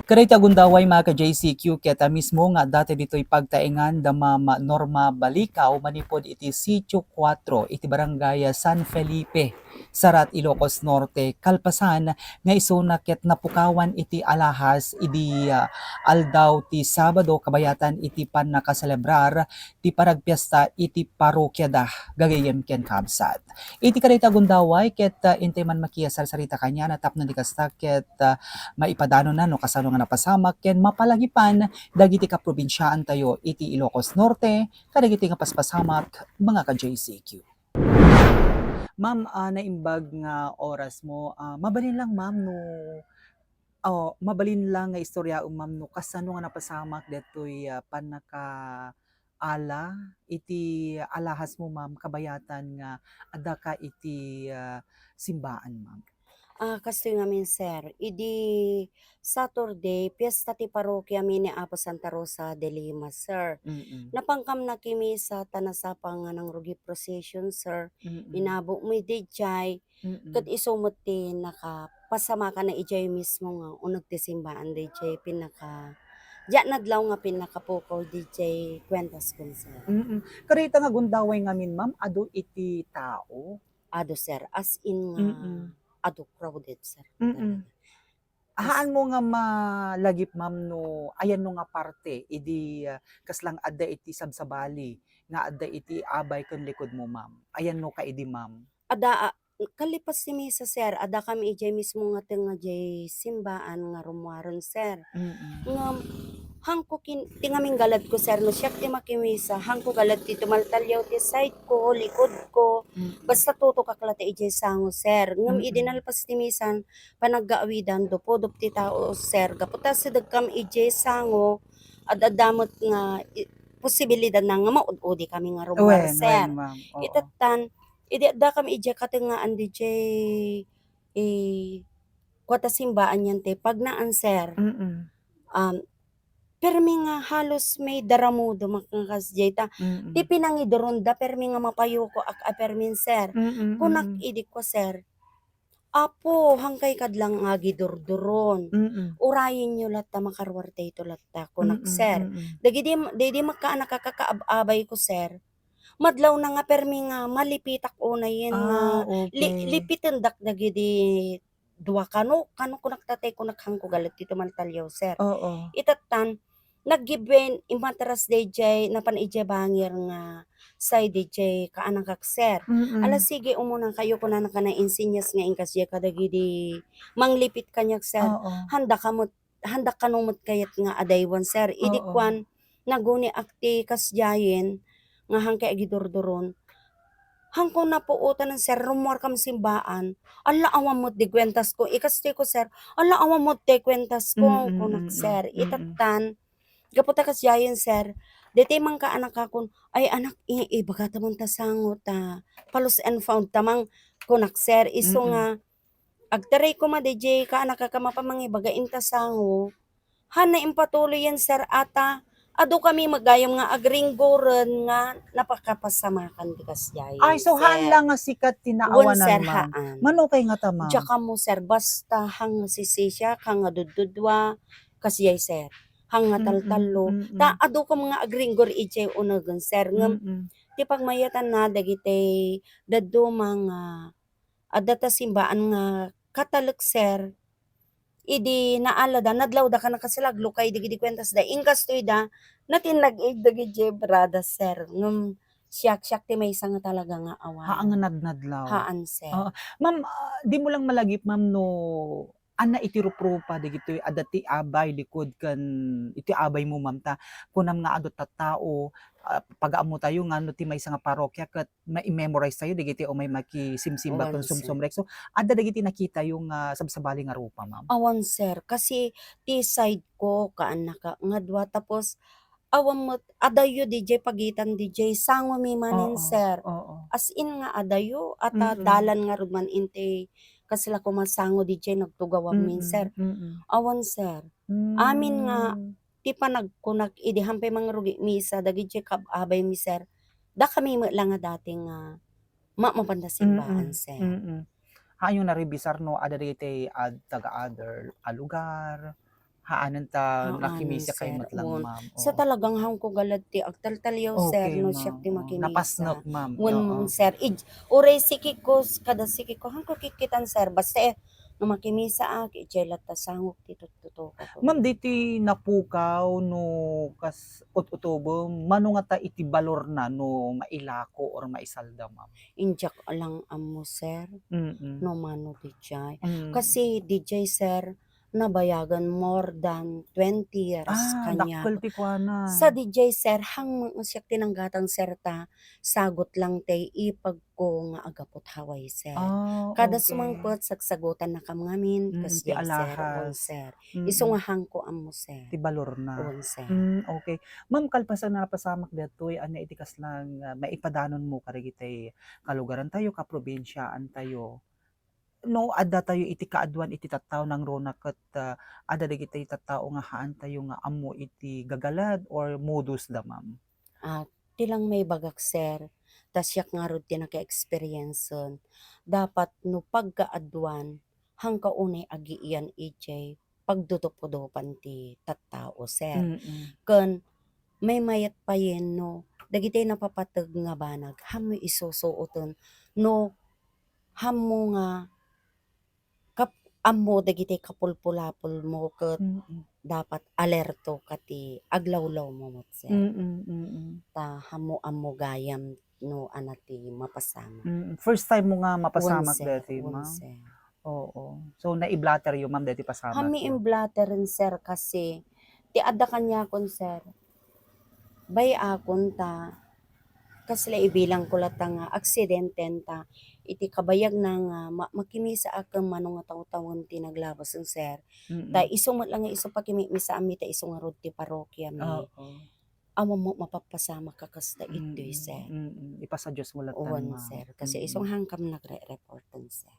Kaday tagundaway mga ka-JCQ keta mismo nga dati dito'y pagtaingan da Mama Norma Balikaw manipod iti Sitio 4 iti Barangay San Felipe Sarat Ilocos Norte kalpasan nga isuna ket napukawan iti alahas idi aldaw ti Sabado kabayatan iti pannakaselebrar ti paragpiesta iti parokya da gagayem ken kabsat. Iti kaday tagundaway ket intay man makiyasar sarita kanya natapno di kasta ket maipadano na no kasano nga napasamak ken mapalagipan dagiti ka probinsyaan tayo iti Ilocos Norte kadagiti nga paspasamak mga ka JCQ. Ma'am, naimbag nga oras mo, mabalin lang ma'am no mabalin lang nga istorya ma'am no kasano nga napasamak detoy panaka ala iti alahas mo ma'am kabayatan nga adda ka iti simbaan ma'am. Kastoy ngamin sir, idi Saturday, piyesta ti parokya mi ni Apo Santa Rosa de Lima, sir. Mm. Napangkam na kimi sa tanasapang nga ng Rugi Procession, sir. Mm. Inabo mo dijay, kat Mm. isumot ti nakapasama ka na ijay mismo nga unag ti simbaan dijay pinaka Diya nadlaw nga pinakapukaw dijay kwentas kun sir. Karita nga gundaway ngamin ma'am adu iti tao. Ado sir, as in nga Mm. ado crowded sir. Mm. Talaga. As Haan mo nga malagip ma'am no ayan no nga parte idi kaslang adda iti sabsabali nga adda iti abay ken likod mo ma'am. Ayan no kaidi ma'am. kalipas ni misa sir, ada kami ijay mismo nga nga jay simbaan nga rumwaron sir. Mm. Nga hangko tingaming galad ko sir no siyak ti makimisa hangko galad ti tumaltalyaw ti side ko likod ko Mm. basta tuto kakla ti ijay sango sir ngam Mm. idinalpas ti misan panaggaawidan do podop ti tao sir kaputa sa dagkam ijay sango adamot nga posibilidad na nga maud-udi kami nga rumwar Wen sir ma'am. Oo. itatan idi da kami ijay katengaan dijay kwata simbaan yan te pag naan sir Mm. um, permi nga halos may daramudo makakasjay ta. Ti Mm. pinangidoronda permi nga mapayo ko permin sir. Mm. Kunak Mm. idik ko sir. Apo hangkay kadlang nga gidurduron. Mm. Urayin nyo latta makarwarte ito latta kunak Mm. sir. Mm. Dagidi makaanak kakakaabay ko sir. Madlaw na nga permi nga malipitak unayin nga Okay. lipitan dagidi dua kano kunak tatay kunak hangko galit dito maltalyaw sir Oo. itatan naggiben imatras DJ napan ije bangir nga say DJ kaanang kakser. Ala Mm. sige umuna kayo kunan ka na insinyas nga ingkas ya kadagidi manglipit kanyak sir. Oo. Handa kanumot kayat nga adaywan sir. Oo. Idikwan naguni akti kasjayen nga hangkay agidurduron. Hangko na po utan ng sir, rumor kam simbaan. Ala awam mo di kwentas ko. Ikaste ko sir, ala awam mo di kwentas Mm. ko. Kunak Mm. sir, Mm. itatan. Gaputa kas yayan sir. Dete man ka anak akon, ay anak, baga tamang tasangot palos and found tamang kunak sir. Iso Mm. nga, agtaray ko ma DJ ka anak ka mapamangi bagain tasango. Hana impatuloy yan sir ata. Ado kami magayam nga agringgoren nga napakapasamakan di kas Ay, yayan so haan sir. lang nga sikat Wen tinaawanan sir ma'am. haan. Mano kay nga ta ma'am? Tsaka mo sir, basta hang sisisya, hang dududwa, kasiyay sir. Hang Mm. taltalo. Ta Mm. ado ko mga agringgor ije unagan sir. Ngam, Mm. ti pagmayatan na dagiti daddo mga adata simbaan nga katalek sir. Idi naalada nadlaw da ka nakasilaglo kay digidi kwentas da ingkas toy da natinlag dagiti brada sir. Ngam siyak ti may nga talaga nga Haan nga awan. nadnadlaw. Haan sir. Oo. Ma'am, di mo lang malagip ma'am no ana iti ruprupa dagitoy adda ti abay likod kan iti abay mo ma'am ta kunam nga adu tattao pagaam mo tayo nga no ti maysa nga parokya ket mai-memorize tayo dagiti o may makisimsimba ken Awan sir. sumsumrek. So adda dagiti nakita yung sabsabali nga rupa ma'am. Awan sir, kasi ti side ko kaanak ka nga dua tapos awan mo't adayo DJ pagitan DJ sango mi manin Oo. sir. Oo. As in nga adayo at Mm. dalan nga rod man inte kasila kumasango DJ nagtugawam min Mm. sir. Mm. Awan sir. Amin nga Hmm. ti panagkunak idi hampay mga rugi misa dagiti kababay mi sir. Da kami lang nga dating nga mapanda simbaan Mm. sir. Mm. Hayong naribisar no adda dagiti taga other lugar. Haanan ta Haanan nakimisa kay sir, matlang won. ma'am, Sa oo. talagang hangko galad ti agtaltalyaw sir Okey no ma'am, siak ti oo. Napasnok makimisa. ma'am, oo. Wen sir uray sikikos kada sikiko hangko kikitan sir basta no makimisa ijay latta sangok ti tuttutukaw ko Ma'am gid. diti napukaw no kas ut-utubem mano nga ta iti balor na no mailako or maisalda ma'am? Injak lang amo sir. Mm. No mano dijay. Hmm. Kasi dijay sir, nabayagan more than 20 years Dakkel kanyag. ti kuana. Sa dijay sir, siak tinanggatang sir ta, sagot lang tay ipag ko nga agapot haway sir. Kada Okey. sumangpet sagsagutan na kam ngamin, Ti kasjay sir, wan alahas. sir. Isu Mm. nga hangko amo sir, Ti balor na. wan sir. Okey. Ma'am kalpasan na napasamak datoy anya iti kaslang maipadanon mo karigitay kalugaran tayo, kaprobinsyaan tayo. No adda tayo iti kaadwan iti tattao nang rona ket adda dagiti tattao nga haan tayo nga ammo iti gagalad or modus da ma'am? At ti lang may bagak sir, tas siak nga rod ti naka-experience'n. Dapat no pagkaadwan, hangka unay agiian ijay pagdudup-dupan ti tattao sir. Mm. Ken may mayat payen no dagitoy napapateg nga banag hammo isusuoten no hammo nga ammo dagitoy kapulpulapol mo ket Mm. dapat alerto ka ti aglawlaw mo met sir. Mm. Ta ammo gayam no ti mapasama. First time mo nga Wen mapasamak sir, dati wen ma'am? sir. Oo. So nai-blatter yu ma'am dati pasamak Hami yu? imblatteren sir kasi ti adda kanyakon sir, bay akon ta kasla ibilang ko lata nga aksidenten ta iti kabayag na nga makimisa akem mano nga taw-tawon ti naglabas sir. Ta Mm. isu met lang nga isu pakimimisa ami ta isu nga rod ti parokya mi. Oo. Amo mo mapapasama ka kasta itoy Mm. sir. Ipasa Diyos mo latan Uwan ma'am. sir, kasi isong hangkam nagre-reporten sir.